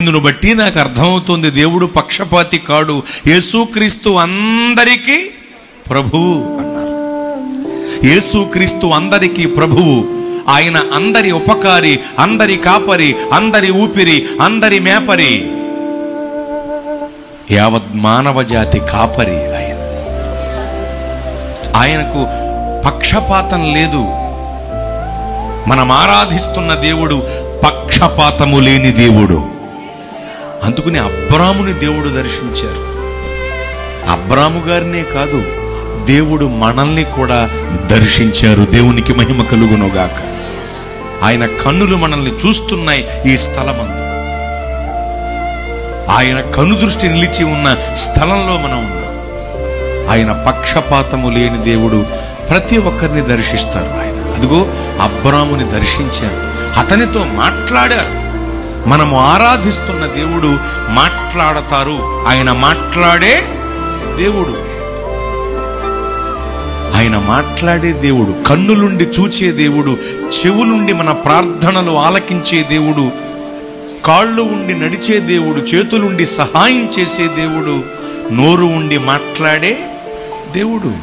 ఇందును బట్టి నాకు అర్థమవుతుంది, దేవుడు పక్షపాతి కాడు. యేసుక్రీస్తు అందరికీ ప్రభువు అన్నారు. యేసుక్రీస్తు అందరికీ ప్రభువు. ఆయన అందరి ఉపకారి, అందరి కాపరి, అందరి ఊపిరి, అందరి మేపరి, యావత్ మానవ జాతి కాపరి. ఆయనకు పక్షపాతం లేదు. మనం ఆరాధిస్తున్న దేవుడు పక్షపాతము లేని దేవుడు. అందుకని అబ్రాముని దేవుడు దర్శించారు. అబ్రాము గారినే కాదు, దేవుడు మనల్ని కూడా దర్శించారు. దేవునికి మహిమ కలుగునుగాక. ఆయన కన్నులు మనల్ని చూస్తున్నాయి. ఈ స్థలమందు ఆయన కను దృష్టి నిలిచి ఉన్న స్థలంలో మనం ఉన్నాం. ఆయన పక్షపాతము లేని దేవుడు. ప్రతి ఒక్కరిని దర్శిస్తారు ఆయన. అదిగో అబ్రాముని దర్శించారు, అతనితో మాట్లాడారు. మనము ఆరాధిస్తున్న దేవుడు మాట్లాడతారు. ఆయన మాట్లాడే దేవుడు. ఆయన మాట్లాడే దేవుడు, కన్నులుండి చూచే దేవుడు, చెవులుండి మన ప్రార్థనలు ఆలకించే దేవుడు, కాళ్ళు ఉండి నడిచే దేవుడు, చేతులుండి సహాయం చేసే దేవుడు, నోరు ఉండి మాట్లాడే దేవుడు.